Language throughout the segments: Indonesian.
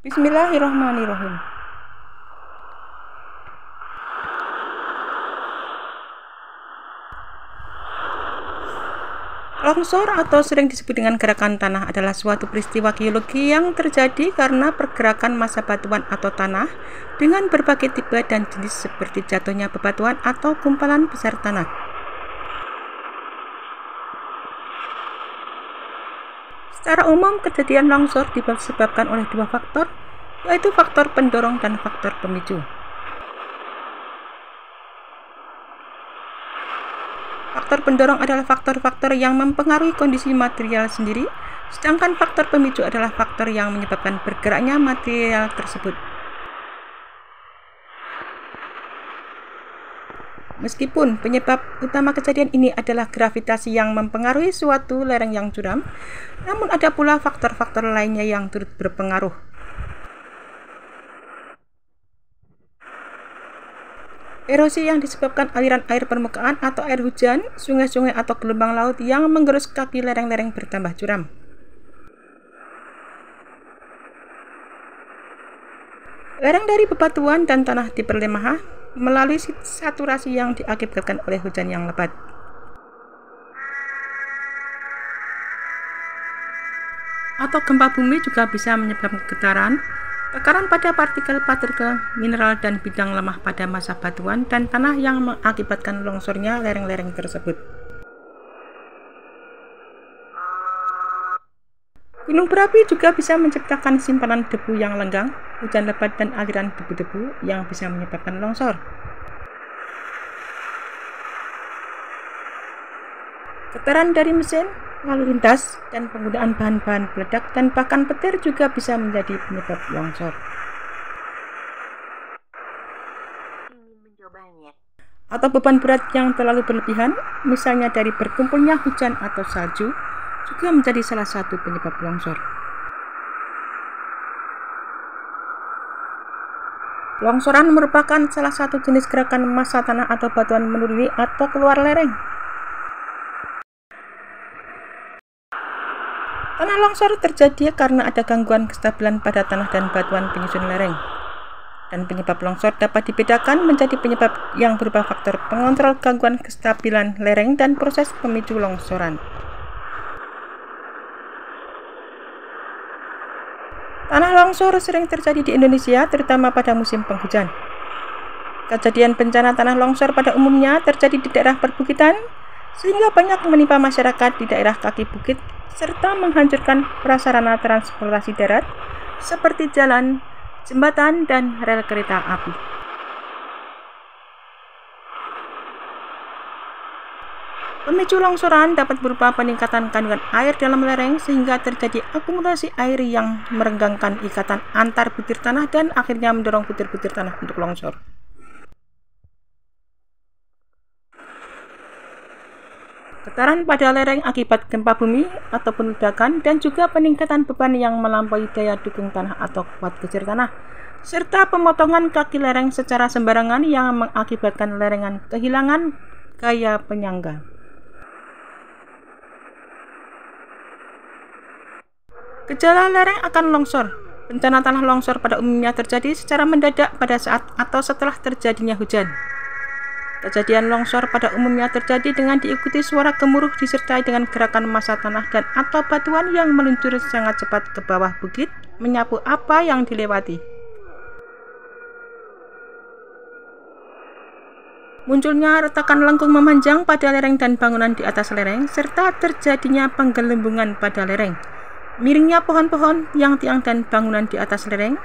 Bismillahirrahmanirrahim. Longsor atau sering disebut dengan gerakan tanah adalah suatu peristiwa geologi yang terjadi karena pergerakan massa batuan atau tanah dengan berbagai tipe dan jenis seperti jatuhnya bebatuan atau gumpalan besar tanah. Secara umum, kejadian longsor disebabkan oleh dua faktor, yaitu faktor pendorong dan faktor pemicu. Faktor pendorong adalah faktor-faktor yang mempengaruhi kondisi material sendiri, sedangkan faktor pemicu adalah faktor yang menyebabkan bergeraknya material tersebut. Meskipun penyebab utama kejadian ini adalah gravitasi yang mempengaruhi suatu lereng yang curam, namun ada pula faktor-faktor lainnya yang turut berpengaruh. Erosi yang disebabkan aliran air permukaan atau air hujan, sungai-sungai atau gelombang laut yang menggerus kaki lereng-lereng bertambah curam. Lereng dari bebatuan dan tanah di perlemahan melalui saturasi yang diakibatkan oleh hujan yang lebat. Atau gempa bumi juga bisa menyebabkan getaran, tekanan pada partikel-partikel mineral dan bidang lemah pada massa batuan dan tanah yang mengakibatkan longsornya lereng-lereng tersebut. Gunung berapi juga bisa menciptakan simpanan debu yang lenggang, hujan lebat dan aliran debu-debu yang bisa menyebabkan longsor. Getaran dari mesin, lalu lintas, dan penggunaan bahan-bahan peledak dan bahkan petir juga bisa menjadi penyebab longsor. Atau beban berat yang terlalu berlebihan, misalnya dari berkumpulnya hujan atau salju, juga menjadi salah satu penyebab longsor. Longsoran merupakan salah satu jenis gerakan massa tanah atau batuan menuruni atau keluar lereng. Tanah longsor terjadi karena ada gangguan kestabilan pada tanah dan batuan penyusun lereng. Dan penyebab longsor dapat dibedakan menjadi penyebab yang berupa faktor pengontrol gangguan kestabilan lereng dan proses pemicu longsoran. Tanah longsor sering terjadi di Indonesia, terutama pada musim penghujan. Kejadian bencana tanah longsor pada umumnya terjadi di daerah perbukitan, sehingga banyak menimpa masyarakat di daerah kaki bukit, serta menghancurkan prasarana transportasi darat, seperti jalan, jembatan, dan rel kereta api. Pemicu longsoran dapat berupa peningkatan kandungan air dalam lereng sehingga terjadi akumulasi air yang merenggangkan ikatan antar butir tanah dan akhirnya mendorong butir-butir tanah untuk longsor. Getaran pada lereng akibat gempa bumi ataupun ledakan dan juga peningkatan beban yang melampaui daya dukung tanah atau kuat geser tanah, serta pemotongan kaki lereng secara sembarangan yang mengakibatkan lerengan kehilangan gaya penyangga. Gejala lereng akan longsor. Bencana tanah longsor pada umumnya terjadi secara mendadak pada saat atau setelah terjadinya hujan. Kejadian longsor pada umumnya terjadi dengan diikuti suara gemuruh disertai dengan gerakan massa tanah dan atau batuan yang meluncur sangat cepat ke bawah bukit, menyapu apa yang dilewati. Munculnya retakan lengkung memanjang pada lereng dan bangunan di atas lereng, serta terjadinya penggelembungan pada lereng. Miringnya pohon-pohon, tiang-tiang dan bangunan di atas lereng,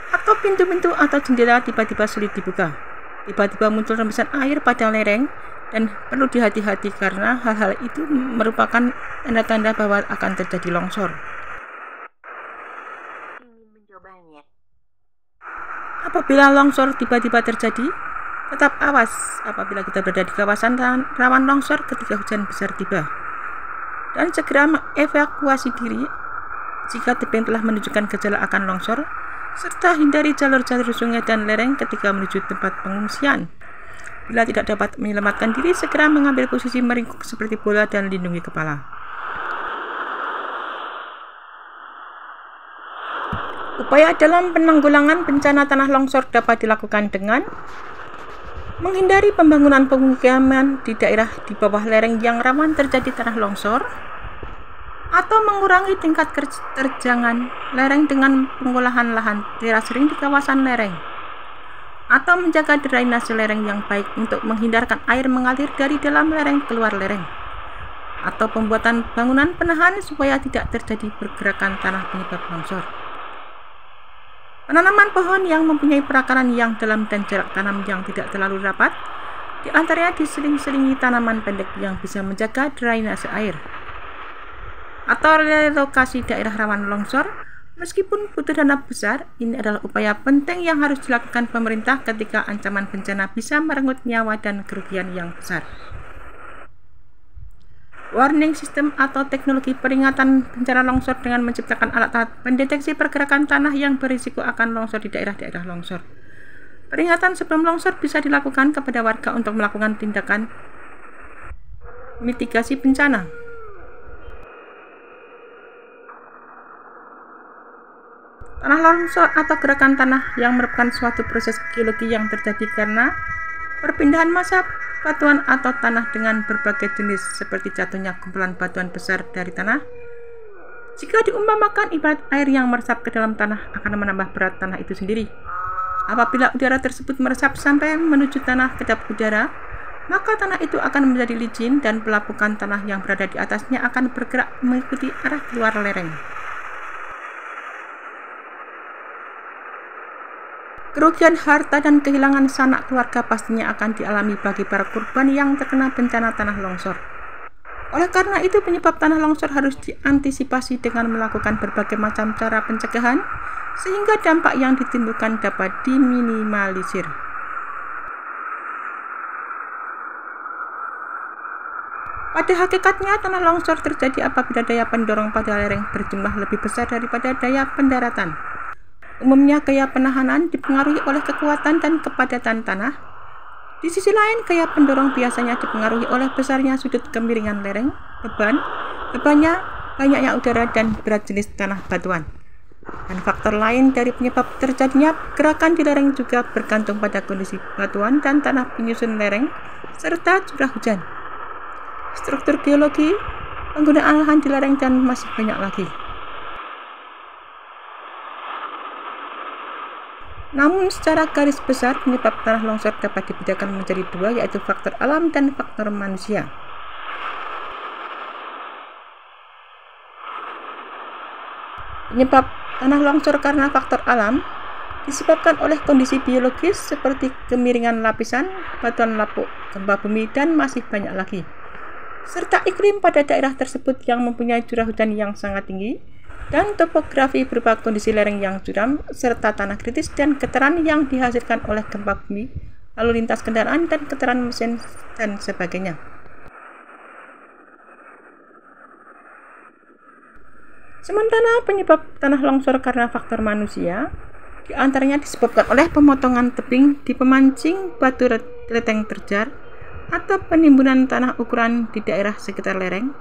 atau pintu-pintu atau jendela tiba-tiba sulit dibuka. Tiba-tiba muncul rembesan air pada lereng dan perlu dihati-hati karena hal-hal itu merupakan tanda-tanda bahwa akan terjadi longsor. Apabila longsor tiba-tiba terjadi, tetap awas apabila kita berada di kawasan rawan longsor ketika hujan besar tiba. Dan segera mengevakuasi diri jika tebing telah menunjukkan gejala akan longsor, serta hindari jalur-jalur sungai dan lereng ketika menuju tempat pengungsian. Bila tidak dapat menyelamatkan diri, segera mengambil posisi meringkuk seperti bola dan lindungi kepala. Upaya dalam penanggulangan bencana tanah longsor dapat dilakukan dengan menghindari pembangunan pemukiman di daerah di bawah lereng yang rawan terjadi tanah longsor, atau mengurangi tingkat keterjangan lereng dengan pengolahan lahan teras ring di kawasan lereng, atau menjaga drainase lereng yang baik untuk menghindarkan air mengalir dari dalam lereng keluar lereng, atau pembuatan bangunan penahan supaya tidak terjadi pergerakan tanah penyebab longsor. Penanaman pohon yang mempunyai perakaran yang dalam dan jarak tanam yang tidak terlalu rapat, di antaranya diseling-selingi tanaman pendek yang bisa menjaga drainase air. Atau relokasi daerah rawan longsor, meskipun butuh dana besar, ini adalah upaya penting yang harus dilakukan pemerintah ketika ancaman bencana bisa merenggut nyawa dan kerugian yang besar. Warning system atau teknologi peringatan bencana longsor dengan menciptakan alat-alat pendeteksi pergerakan tanah yang berisiko akan longsor di daerah-daerah longsor. Peringatan sebelum longsor bisa dilakukan kepada warga untuk melakukan tindakan mitigasi bencana. Tanah longsor atau gerakan tanah yang merupakan suatu proses geologi yang terjadi karena perpindahan massa batuan atau tanah dengan berbagai jenis seperti jatuhnya kumpulan batuan besar dari tanah. Jika diumpamakan ibarat air yang meresap ke dalam tanah akan menambah berat tanah itu sendiri. Apabila udara tersebut meresap sampai menuju tanah kedap udara, maka tanah itu akan menjadi licin dan pelapukan tanah yang berada di atasnya akan bergerak mengikuti arah keluar lereng. Kerugian harta dan kehilangan sanak keluarga pastinya akan dialami bagi para korban yang terkena bencana tanah longsor. Oleh karena itu, penyebab tanah longsor harus diantisipasi dengan melakukan berbagai macam cara pencegahan, sehingga dampak yang ditimbulkan dapat diminimalisir. Pada hakikatnya, tanah longsor terjadi apabila daya pendorong pada lereng berjumlah lebih besar daripada daya pendaratan. Umumnya gaya penahanan dipengaruhi oleh kekuatan dan kepadatan tanah. Di sisi lain, gaya pendorong biasanya dipengaruhi oleh besarnya sudut kemiringan lereng, bebannya, banyaknya udara, dan berat jenis tanah batuan. Dan faktor lain dari penyebab terjadinya gerakan di lereng juga bergantung pada kondisi batuan dan tanah penyusun lereng, serta curah hujan, struktur geologi, penggunaan lahan di lereng, dan masih banyak lagi. Namun secara garis besar penyebab tanah longsor dapat dibedakan menjadi dua, yaitu faktor alam dan faktor manusia. Penyebab tanah longsor karena faktor alam disebabkan oleh kondisi biologis seperti kemiringan lapisan, batuan lapuk, gempa bumi, dan masih banyak lagi. Serta iklim pada daerah tersebut yang mempunyai curah hujan yang sangat tinggi, dan topografi berupa kondisi lereng yang curam, serta tanah kritis dan getaran yang dihasilkan oleh gempa bumi, lalu lintas kendaraan dan getaran mesin, dan sebagainya. Sementara penyebab tanah longsor karena faktor manusia, di antaranya disebabkan oleh pemotongan tebing di pemancing batu leteng terjar, atau penimbunan tanah ukuran di daerah sekitar lereng,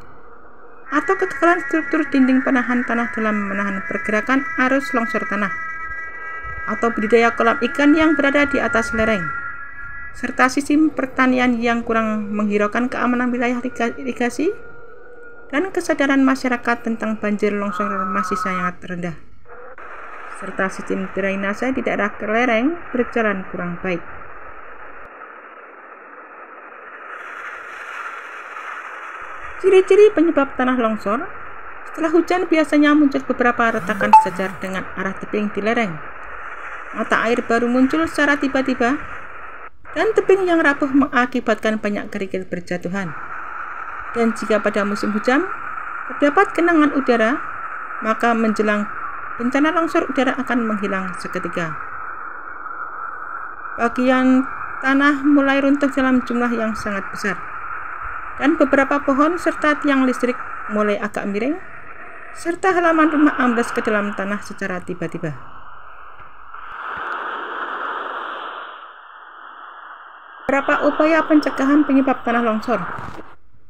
atau kekekalan struktur dinding penahan tanah dalam menahan pergerakan arus longsor tanah, atau budidaya kolam ikan yang berada di atas lereng, serta sistem pertanian yang kurang menghiraukan keamanan wilayah irigasi, dan kesadaran masyarakat tentang banjir longsor masih sangat rendah, serta sistem drainase di daerah lereng berjalan kurang baik. Ciri-ciri penyebab tanah longsor: setelah hujan biasanya muncul beberapa retakan sejajar dengan arah tebing di lereng. Mata air baru muncul secara tiba-tiba, dan tebing yang rapuh mengakibatkan banyak kerikil berjatuhan. Dan jika pada musim hujan terdapat genangan udara, maka menjelang bencana longsor udara akan menghilang seketika. Bagian tanah mulai runtuh dalam jumlah yang sangat besar, dan beberapa pohon serta tiang listrik mulai agak miring, serta halaman rumah amblas ke dalam tanah secara tiba-tiba. Beberapa upaya pencegahan penyebab tanah longsor.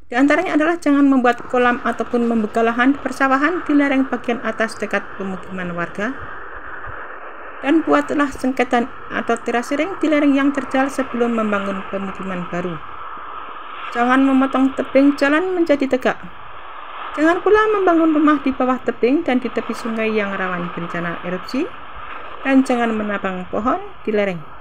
Di antaranya adalah jangan membuat kolam ataupun membuka lahan persawahan di lereng bagian atas dekat pemukiman warga. Dan buatlah sengketan atau terasering di lereng yang terjal sebelum membangun pemukiman baru. Jangan memotong tebing jalan menjadi tegak. Jangan pula membangun rumah di bawah tebing dan di tepi sungai yang rawan bencana erupsi. Dan jangan menabang pohon di lereng.